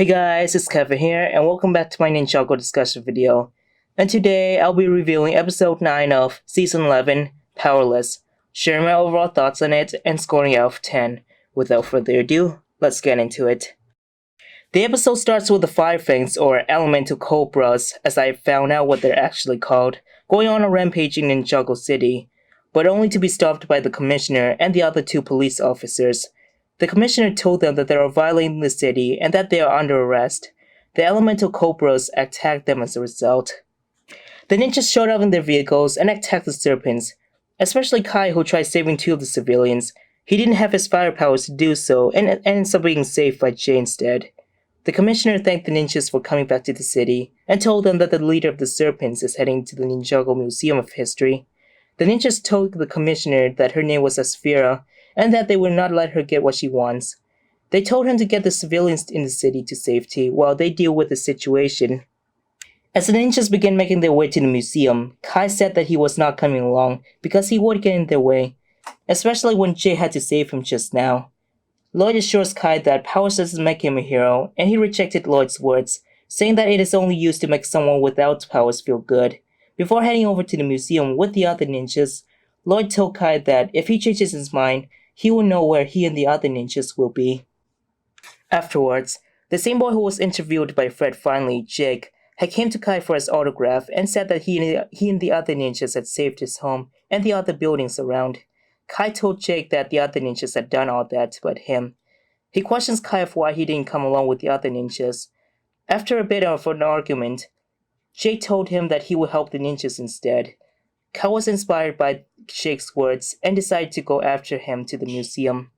Hey guys, it's Kevin here, and welcome back to my Ninjago discussion video. And today, I'll be reviewing episode 9 of Season 11, Powerless, sharing my overall thoughts on it, and scoring out of 10. Without further ado, let's get into it. The episode starts with the Fire Fangs, or Elemental Cobras, as I found out what they're actually called, going on a rampage in Ninjago City, but only to be stopped by the Commissioner and the other two police officers. The Commissioner told them that they are violating the city and that they are under arrest. The Elemental Cobras attacked them as a result. The ninjas showed up in their vehicles and attacked the serpents, especially Kai, who tried saving two of the civilians. He didn't have his fire powers to do so and ends up being saved by Jay instead. The Commissioner thanked the ninjas for coming back to the city and told them that the leader of the serpents is heading to the Ninjago Museum of History. The ninjas told the Commissioner that her name was Asphira and that they will not let her get what she wants. They told him to get the civilians in the city to safety while they deal with the situation. As the ninjas began making their way to the museum, Kai said that he was not coming along because he would get in their way, especially when Jay had to save him just now. Lloyd assures Kai that powers doesn't make him a hero, and he rejected Lloyd's words, saying that it is only used to make someone without powers feel good. Before heading over to the museum with the other ninjas, Lloyd told Kai that if he changes his mind, he will know where he and the other ninjas will be. Afterwards, the same boy who was interviewed by Fred finally, Jake, had came to Kai for his autograph and said that he and the other ninjas had saved his home and the other buildings around. Kai told Jake that the other ninjas had done all that but him. He questions Kai of why he didn't come along with the other ninjas. After a bit of an argument, Jake told him that he would help the ninjas instead. Kai was inspired by Jake's words and decided to go after him to the museum.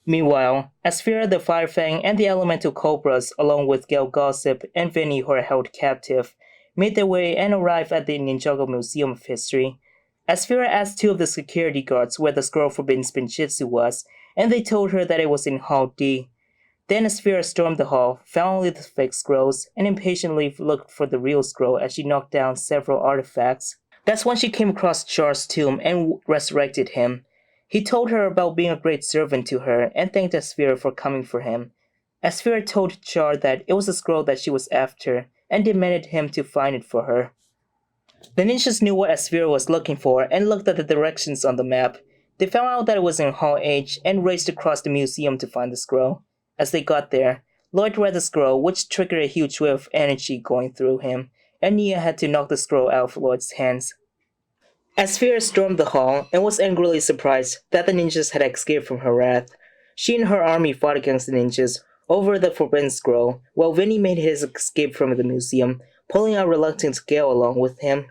Meanwhile, Asphira the Firefang and the Elemental Cobras, along with Gail Gossip and Vinny who are held captive, made their way and arrived at the Ninjago Museum of History. Asphira asked two of the security guards where the scroll Forbidden Spinjitzu was, and they told her that it was in Hall D. Then Asphira stormed the hall, found only the fake scrolls, and impatiently looked for the real scroll as she knocked down several artifacts. That's when she came across Char's tomb and resurrected him. He told her about being a great servant to her and thanked Asphira for coming for him. Asphira told Char that it was a scroll that she was after and demanded him to find it for her. The ninjas knew what Asphira was looking for and looked at the directions on the map. They found out that it was in Hall H and raced across the museum to find the scroll. As they got there, Lloyd read the scroll, which triggered a huge wave of energy going through him, and Nia had to knock the scroll out of Lloyd's hands. Asphira stormed the hall and was angrily surprised that the ninjas had escaped from her wrath. She and her army fought against the ninjas over the Forbidden Scroll, while Vinny made his escape from the museum, pulling out reluctant Gale along with him.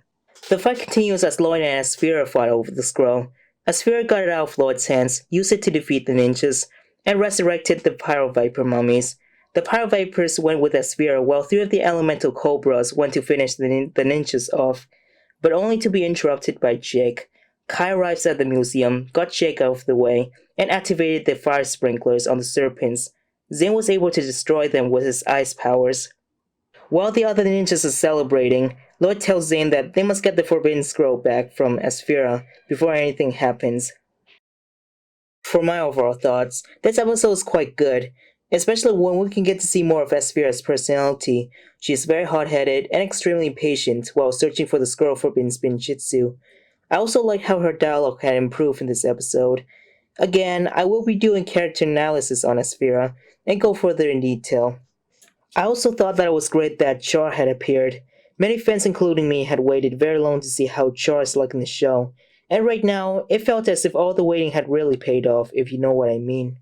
The fight continues as Lloyd and Asphira fought over the scroll. Asphira got it out of Lloyd's hands, used it to defeat the ninjas, and resurrected the Pyro Viper mummies. The Pyro Vipers went with Asphira while three of the Elemental Cobras went to finish the ninjas off, but only to be interrupted by Jake. Kai arrives at the museum, got Jake out of the way, and activated the fire sprinklers on the serpents. Zane was able to destroy them with his ice powers. While the other ninjas are celebrating, Lloyd tells Zane that they must get the Forbidden Scroll back from Asphira before anything happens. For my overall thoughts, this episode is quite good, especially when we can get to see more of Asphira's personality. She is very hot-headed and extremely patient while searching for the scroll Forbidden Spinjitzu. I also like how her dialogue had improved in this episode. Again, I will be doing character analysis on Asphira and go further in detail. I also thought that it was great that Char had appeared. Many fans, including me, had waited very long to see how Char is like in the show, and right now, it felt as if all the waiting had really paid off, if you know what I mean.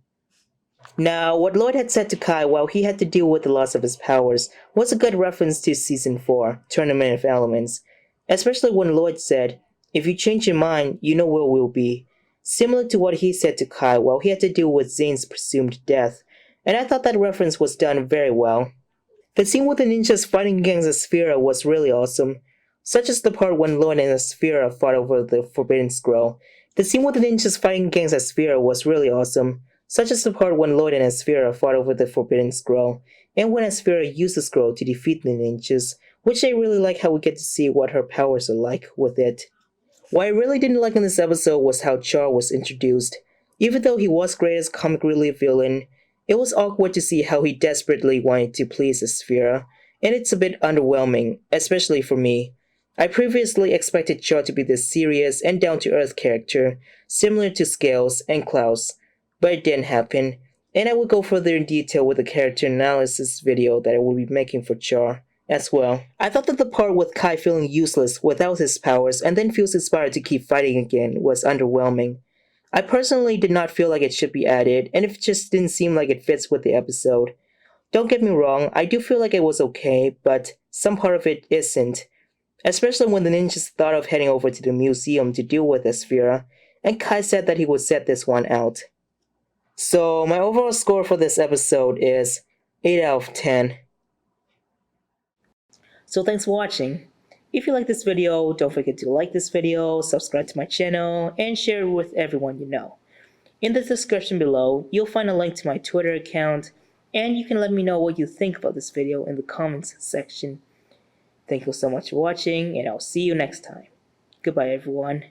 Now, what Lloyd had said to Kai while he had to deal with the loss of his powers was a good reference to Season 4, Tournament of Elements, especially when Lloyd said, "If you change your mind, you know where we'll be," similar to what he said to Kai while he had to deal with Zane's presumed death, and I thought that reference was done very well. The scene with the ninjas fighting against Asphira was really awesome, such as the part when Lloyd and Asphira fought over the Forbidden Scroll. The scene with the ninjas fighting against Asphira was really awesome, such as the part when Lloyd and Asphira fought over the Forbidden Scroll, and when Asphira used the scroll to defeat the ninjas, which I really like how we get to see what her powers are like with it. What I really didn't like in this episode was how Char was introduced. Even though he was great as comic relief villain, It was awkward to see how he desperately wanted to please Sphera, and it's a bit underwhelming, especially for me. I previously expected Char to be this serious and down-to-earth character, similar to Scales and Klaus, but it didn't happen, and I will go further in detail with the character analysis video that I will be making for Char as well. I thought that the part with Kai feeling useless without his powers and then feels inspired to keep fighting again was underwhelming. I personally did not feel like it should be added, and it just didn't seem like it fits with the episode. Don't get me wrong, I do feel like it was okay, but some part of it isn't. Especially when the ninjas thought of heading over to the museum to deal with Esphera, and Kai said that he would set this one out. So my overall score for this episode is 8 out of 10. So thanks for watching. If you like this video, don't forget to like this video, subscribe to my channel, and share it with everyone you know. In the description below, you'll find a link to my Twitter account, and you can let me know what you think about this video in the comments section. Thank you so much for watching, and I'll see you next time. Goodbye, everyone.